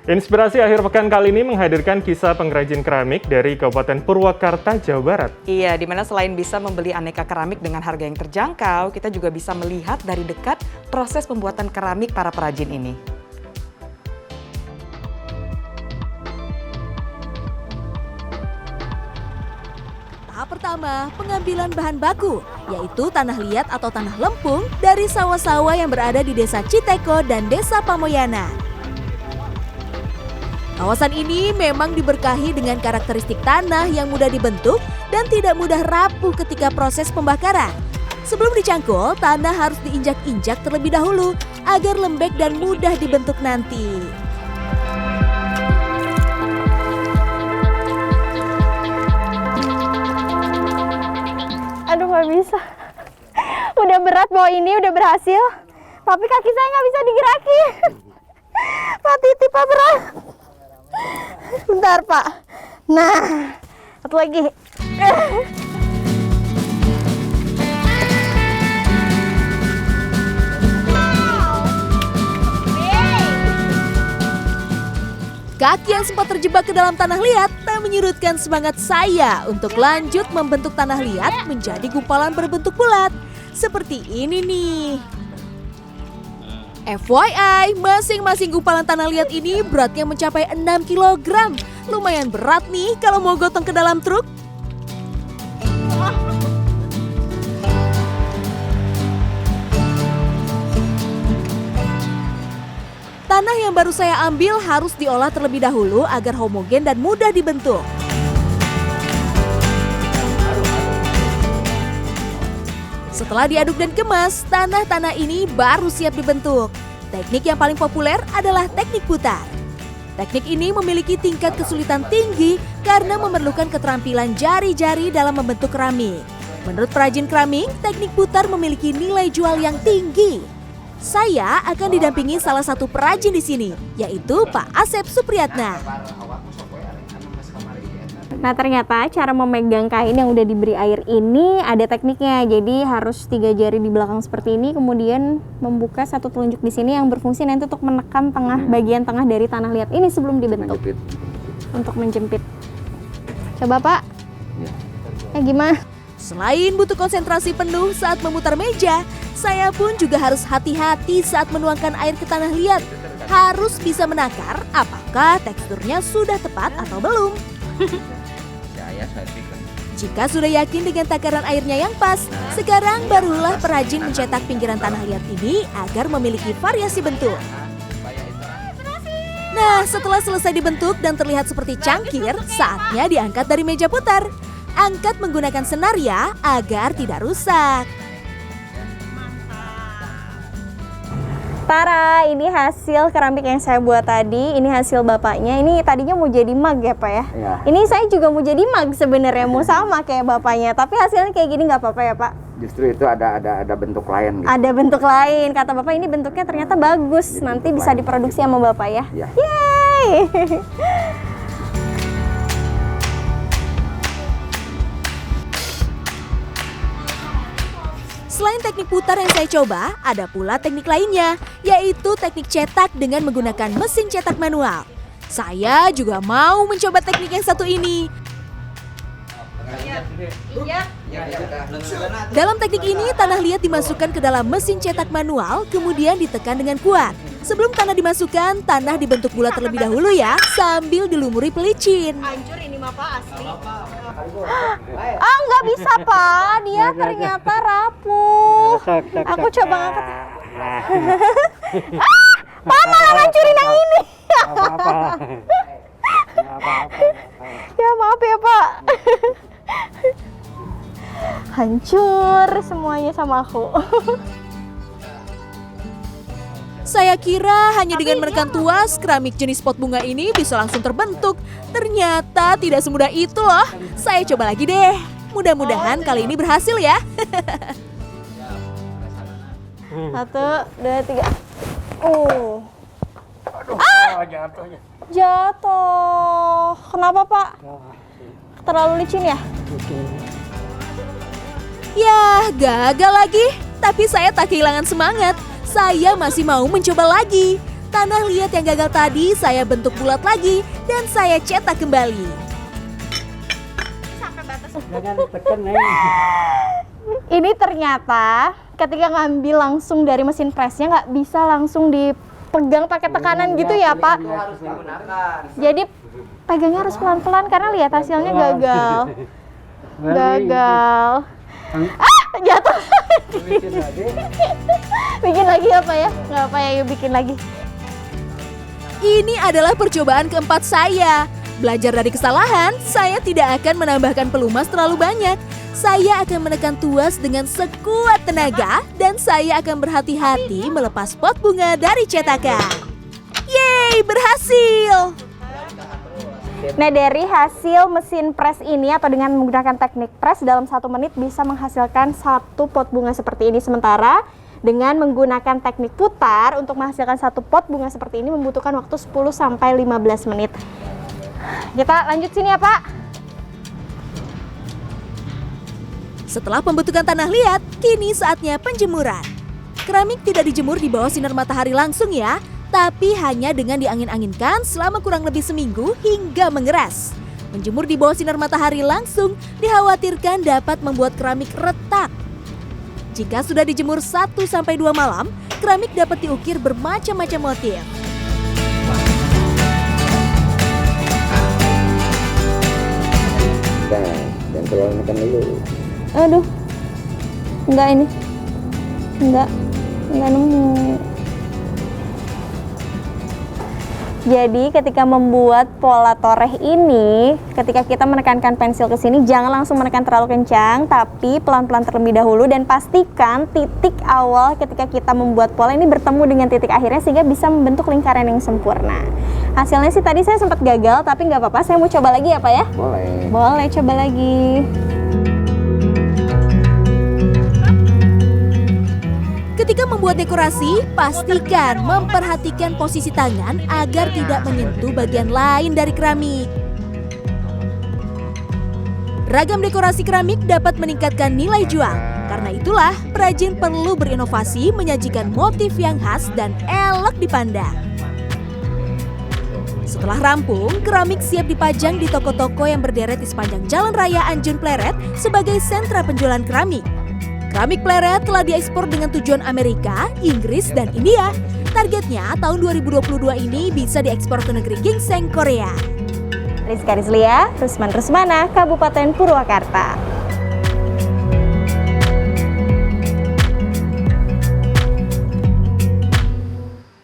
Inspirasi akhir pekan kali ini menghadirkan kisah pengrajin keramik dari Kabupaten Purwakarta, Jawa Barat. Iya, di mana selain bisa membeli aneka keramik dengan harga yang terjangkau, kita juga bisa melihat dari dekat proses pembuatan keramik para perajin ini. Tahap pertama, pengambilan bahan baku, yaitu tanah liat atau tanah lempung dari sawah-sawah yang berada di Desa Citeko dan Desa Pamoyana. Kawasan ini memang diberkahi dengan karakteristik tanah yang mudah dibentuk dan tidak mudah rapuh ketika proses pembakaran. Sebelum dicangkul, tanah harus diinjak-injak terlebih dahulu agar lembek dan mudah dibentuk nanti. Aduh, nggak bisa. Udah berat bawa ini, udah berhasil. Tapi kaki saya nggak bisa digerakin. Pak Titi, Pak berat. Bentar, Pak. Nah, satu lagi. Kaki yang sempat terjebak ke dalam tanah liat tak menyurutkan semangat saya untuk lanjut membentuk tanah liat menjadi gumpalan berbentuk bulat. Seperti ini nih. FYI, masing-masing gumpalan tanah liat ini beratnya mencapai 6 kg. Lumayan berat nih kalau mau gotong ke dalam truk. Tanah yang baru saya ambil harus diolah terlebih dahulu agar homogen dan mudah dibentuk. Setelah diaduk dan kemas, tanah-tanah ini baru siap dibentuk. Teknik yang paling populer adalah teknik putar. Teknik ini memiliki tingkat kesulitan tinggi karena memerlukan keterampilan jari-jari dalam membentuk keramik. Menurut perajin keramik, teknik putar memiliki nilai jual yang tinggi. Saya akan didampingi salah satu perajin di sini, yaitu Pak Asep Supriyatna. Nah, ternyata cara memegang kain yang udah diberi air ini ada tekniknya. Jadi harus 3 jari di belakang seperti ini, kemudian membuka satu telunjuk di sini yang berfungsi nanti untuk menekan bagian tengah dari tanah liat ini sebelum dibentuk. Untuk menjepit. Coba, Pak. Gimana? Selain butuh konsentrasi penuh saat memutar meja, saya pun juga harus hati-hati saat menuangkan air ke tanah liat. Harus bisa menakar apakah teksturnya sudah tepat atau belum. Jika sudah yakin dengan takaran airnya yang pas, sekarang barulah perajin mencetak pinggiran tanah liat ini agar memiliki variasi bentuk. Nah, setelah selesai dibentuk dan terlihat seperti cangkir, saatnya diangkat dari meja putar. Angkat menggunakan senaria agar tidak rusak. Tara, ini hasil keramik yang saya buat tadi. Ini hasil bapaknya. Ini tadinya mau jadi mug ya, Pak ya? Ya. Ini saya juga mau jadi mug sebenarnya, mau sama kayak bapaknya. Tapi hasilnya kayak gini nggak apa-apa ya, Pak? Justru itu ada bentuk lain gitu. Ada bentuk lain. Kata Bapak ini bentuknya ternyata bagus. Jadi Nanti bentuk bisa lain. diproduksi sama Bapak ya? Ya. Yeay! Selain teknik putar yang saya coba, ada pula teknik lainnya, yaitu teknik cetak dengan menggunakan mesin cetak manual. Saya juga mau mencoba teknik yang satu ini. Dalam teknik ini, tanah liat dimasukkan ke dalam mesin cetak manual, kemudian ditekan dengan kuat. Sebelum tanah dimasukkan, tanah dibentuk bulat terlebih dahulu ya, sambil dilumuri pelicin. Hancur ini mah Pak, asli. Ah, nggak bisa, Pak. Dia ternyata rapuh. Aku coba ngangkat. Pak malah ngancurin yang ini. Ya maaf ya, Pak. Hancur semuanya sama aku. Saya kira hanya dengan menekan tuas, keramik jenis pot bunga ini bisa langsung terbentuk. Ternyata tidak semudah itu loh. Saya coba lagi deh. Mudah-mudahan kali ini berhasil ya. 1, 2, 3. Jatuh. Kenapa, Pak? Terlalu licin ya? Yah, gagal lagi. Tapi saya tak kehilangan semangat. Saya masih mau mencoba lagi. Tanah liat yang gagal tadi saya bentuk bulat lagi dan saya cetak kembali. Ini ternyata ketika ngambil langsung dari mesin presnya nggak bisa langsung dipegang pakai tekanan gitu ya Pak. Jadi pegangnya harus pelan-pelan karena lihat hasilnya gagal. Gagal. Jatuh. Bikin lagi apa ya? Nggak apa ya, yuk bikin lagi. Ini adalah percobaan keempat saya. Belajar dari kesalahan, saya tidak akan menambahkan pelumas terlalu banyak. Saya akan menekan tuas dengan sekuat tenaga dan saya akan berhati-hati melepas pot bunga dari cetakan. Yeay, berhasil! Nah, dari hasil mesin press ini atau dengan menggunakan teknik press dalam 1 menit bisa menghasilkan 1 pot bunga seperti ini. Sementara dengan menggunakan teknik putar untuk menghasilkan 1 pot bunga seperti ini membutuhkan waktu 10-15 menit. Kita lanjut sini ya Pak. Setelah pembentukan tanah liat, kini saatnya penjemuran. Keramik tidak dijemur di bawah sinar matahari langsung ya, tapi hanya dengan diangin-anginkan selama kurang lebih seminggu hingga mengeras. Menjemur di bawah sinar matahari langsung dikhawatirkan dapat membuat keramik retak. Jika sudah dijemur 1-2 malam, keramik dapat diukir bermacam-macam motif. Dan terlalu nekan dulu. Aduh. Enggak ini. Enggak nemu. Jadi ketika membuat pola toreh ini, ketika kita menekankan pensil ke sini, jangan langsung menekan terlalu kencang, tapi pelan-pelan terlebih dahulu dan pastikan titik awal ketika kita membuat pola ini bertemu dengan titik akhirnya sehingga bisa membentuk lingkaran yang sempurna. Hasilnya sih tadi saya sempat gagal, tapi nggak apa-apa, saya mau coba lagi ya Pak ya? Boleh. Boleh, coba lagi. Ketika membuat dekorasi, pastikan memperhatikan posisi tangan agar tidak menyentuh bagian lain dari keramik. Ragam dekorasi keramik dapat meningkatkan nilai jual. Karena itulah, perajin perlu berinovasi menyajikan motif yang khas dan elok dipandang. Setelah rampung, keramik siap dipajang di toko-toko yang berderet di sepanjang Jalan Raya Anjun Pleret sebagai sentra penjualan keramik. Keramik Pleret telah diekspor dengan tujuan Amerika, Inggris, dan India. Targetnya tahun 2022 ini bisa diekspor ke negeri gingseng Korea. Rizka Rizlia, Rusman Rusmana, Kabupaten Purwakarta.